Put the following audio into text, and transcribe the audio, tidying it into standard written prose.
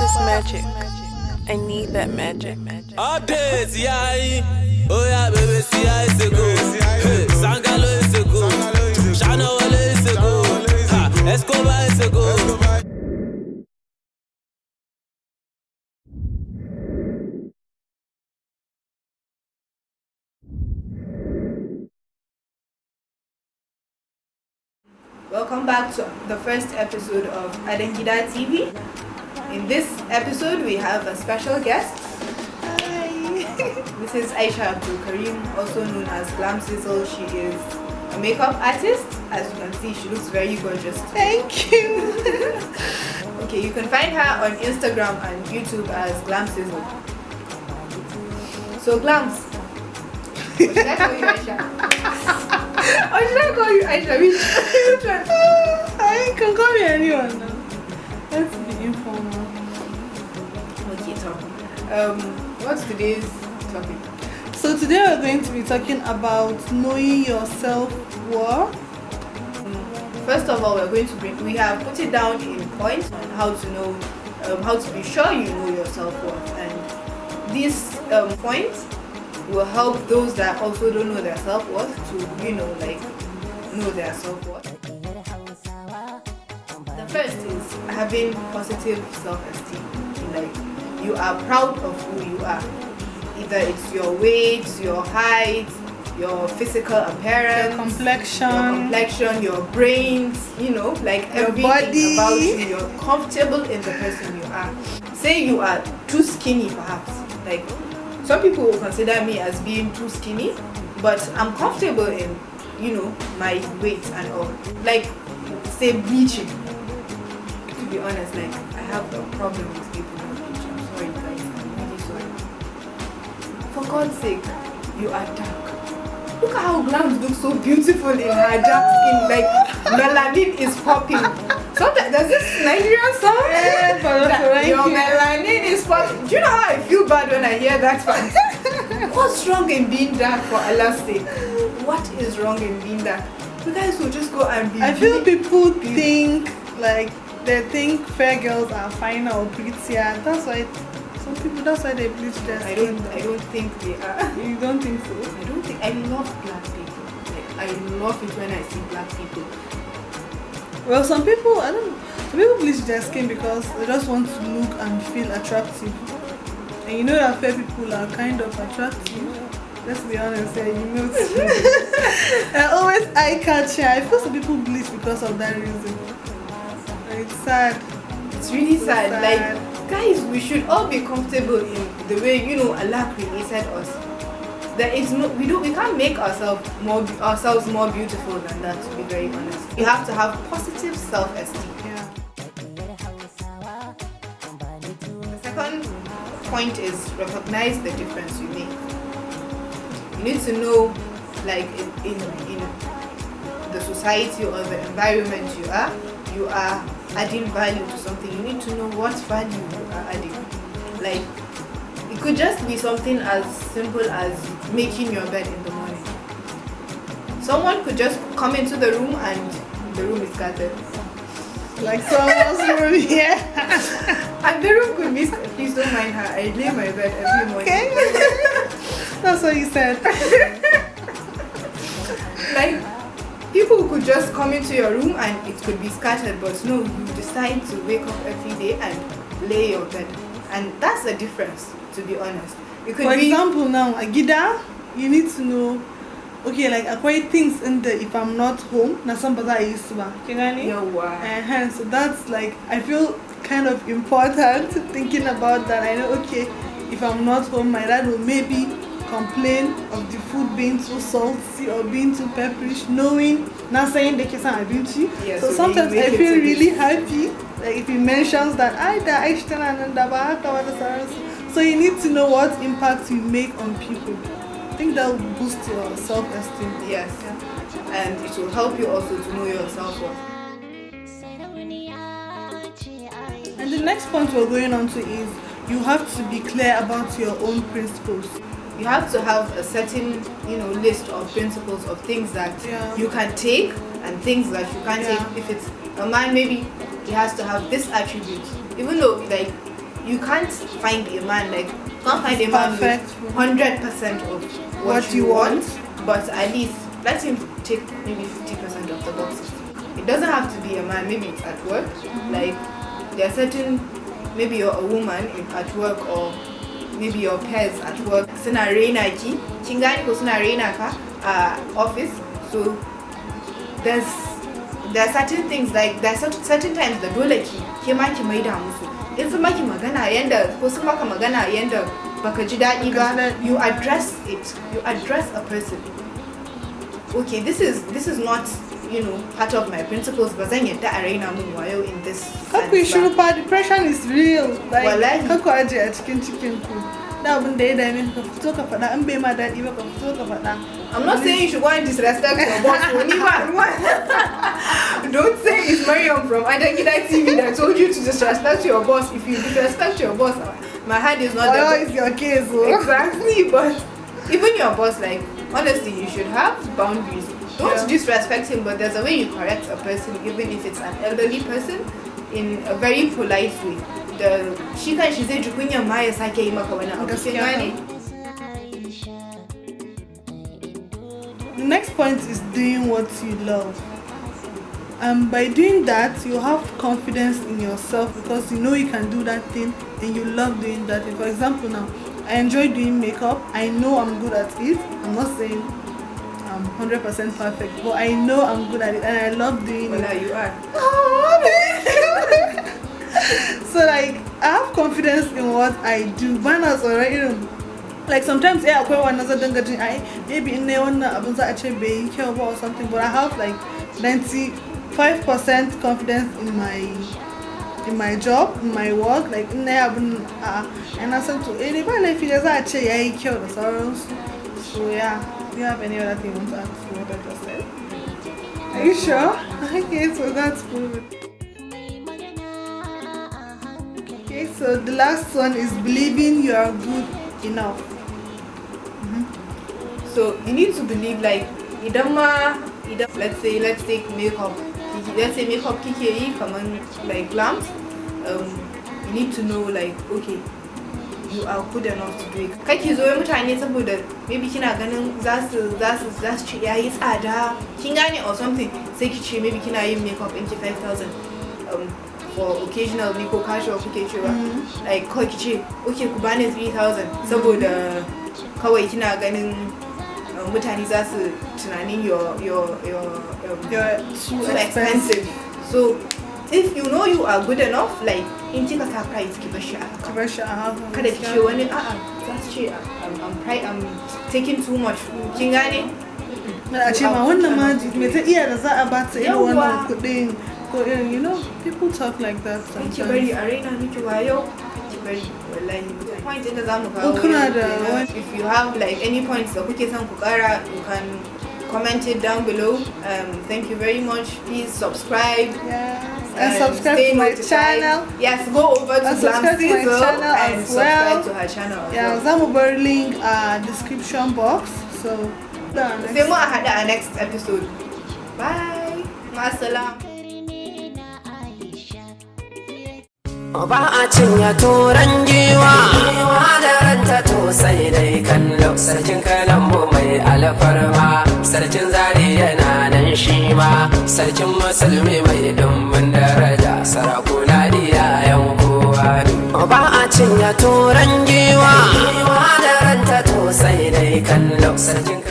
is magic. I need that magic. Updates, yeah. Oh yeah, baby, see how it's a go. Hey, Sangalo is a go. Shana Wale is a go. Ha, Escobar is a go. Welcome back to the first episode of Adengida TV. In this episode, we have a special guest. Hi. This is Aisha Abdul Karim, also known as Glam Sizzle. She is a makeup artist. As you can see, she looks very gorgeous. Thank you. Okay, you can find her on Instagram and YouTube as Glam Sizzle. So, Glams, what should I call you, Aisha? Or should I call you Aisha? Which one? I can call me anyone now. Let's be informal. Okay, talk. What's today's topic? So today we're going to be talking about knowing your self-worth. First of all, we have put it down in points on how to know, how to be sure you know your self-worth, and these points will help those that also don't know their self-worth to, know their self-worth. The first is having positive self-esteem. Like, you are proud of who you are. Either it's your weight, your height, your physical appearance, your brains, everything body. about you. You're comfortable in the person you are. Say you are too skinny, perhaps. Like, some people will consider me as being too skinny, but I'm comfortable in, my weight and all. Like, say bleaching. To be honest, like, I have a problem with people who bleach. I'm sorry, guys. I'm really sorry. For God's sake, you are dark. Look at how Glams looks so beautiful in her dark skin. Like, melanin is popping. Sometimes there's this Nigerian song. Your melanin is popping. Do you know how I feel bad when I hear that part? What's wrong in being dark, for Allah's sake? What is wrong in being dark? You guys will just go and be. I feel people think they think fair girls are finer or prettier. That's why they bleach their skin. I don't think they are. You don't think so? I don't think. I love black people. Like, I love it when I see black people. Well, some people bleach their skin because they just want to look and feel attractive. And you know that fair people are kind of attractive. Let's be honest, they're always eye-catching. I feel some people bleach because of that reason. And it's sad. It's really sad. Like, guys, we should all be comfortable in the way Allah created us. There is we can't make ourselves more beautiful than that, to be very honest. You have to have positive self-esteem. Yeah. The second point is recognize the difference you make. You need to know, like, in the society or the environment you are adding value to something. You need to know what value you are adding. Like, it could just be something as simple as making your bed in the morning. Someone could just come into the room and the room is scattered. Like someone's room here. And the room could be, please don't mind her, I lay my bed every morning. Okay. That's what you said. Like, people could just come into your room and it could be scattered, but no, you decide to wake up every day and lay your bed. And that's the difference, to be honest. For example, now, Agida, you need to know, okay, like, acquire things in the if I'm not home, na somebody I used to ba. So that's like, I feel kind of important thinking about that. I know, okay, if I'm not home, my dad will maybe complain of the food being too salty or being too pepperish, knowing, not saying the case I've been to. Yeah, so sometimes I feel really happy, like if he mentions that so you need to know what impact you make on people. I think that will boost your self-esteem. Yes. Yeah. And it will help you also to know your self-worth. And the next point we're going on to is you have to be clear about your own principles. You have to have a certain, list of principles of things that you can take and things that you can't take. If it's a man, maybe he has to have this attribute. Even though, like, you can't find a man like you can't find a man with 100% of what you want, but at least let him take maybe 50% of the boxes. It doesn't have to be a man. Maybe it's at work. Like there are certain, maybe you're a woman at work, or maybe your peers at work. Suna raina ki, kin gane ko suna raina ka office. So there are certain things like there are certain times da dole ki ma ki maida musu. In sun maki magana yanda ko sun maka magana yanda baka ji daɗi ba, you address it. You address a person. Okay, this is not, you know, part of my principles, but zan yadda a raina mun wayo in this sense. Kaku shiru fa, depression is real. Like kaku aje a cikin ku. Da abin da ya dame ka fito ka faɗa, an bai ma daɗi ba ka fito ka faɗa. I'm not saying you should go and disrespect your boss. Don't say it's Mariam from Adagida TV that told you to disrespect your boss. If you disrespect your boss, my hand is not there. It's your case. Exactly, but even your boss, like, honestly, you should have boundaries. Don't disrespect him, but there's a way you correct a person, even if it's an elderly person, in a very polite way. She can say jukunya maya sake yi maka wani abu. The next point is doing what you love. By doing that, you have confidence in yourself because you know you can do that thing and you love doing that thing. For example, now I enjoy doing makeup. I know I'm good at it. I'm not saying I'm 100% perfect, but I know I'm good at it and I love doing it. Well, you are. So like I have confidence in what I do. Banners already. Like sometimes akwai wannan zan dinga jin maybe in nayi wannan abun za a ce bai yi kyau ba or something, but I have like 95% confidence in my job, in my work. Like in nayi abun and I said to ne ba laifi da za a ce yayi kyau da sauransu. So yeah, do you have any other thing you want to ask for what I just said? Are you sure? Okay, so that's good. Okay, so the last one is believing you are good enough. So you need to believe, like, let's take makeup. Let's say makeup kike yi kaman like glamps. You need to know, like, okay, you are good enough to do it. Kake zo mutane saboda maybe kina ganin za su ci yayi tsada, kin gane or something, sai ki ce maybe kina yin makeup in 5,000 for occasional ko casual kuke cewa, like kawai ki ce okay ku bani 3,000 saboda kawai kina ganin mutane za su tunanin you're too expensive. So if you know you are good enough, like in kika sa price ki bashi kada ki ce wani za su ce I'm taking too much, kin gane? A ce ma wannan ma me ta iya da za a ba ta irin wannan kuɗin ko irin, you know, people talk like that sometimes. Ki bari a raina miki wayo, ki bari wallahi. Point da zamu kawo. If you have like any points da kuke son ku kara, you can comment it down below. Thank you very much. Please subscribe. And subscribe to my channel. Yes, go over to Glam Sizzle and subscribe to her channel. Yeah, zamu bar link description box. So sai mu a hada a next episode. Bye. Ma'assalam. Ba a cinya turan giwa da ranta to sai dai kallo. Sarkin kalambo mai alfarma, sarkin zari yana nan shi ma, sarkin musulmi mai dumbin daraja, sarakuna iyayen kowa. Ba a cinya turan giwa da ranta to sai dai kallo. Sarkin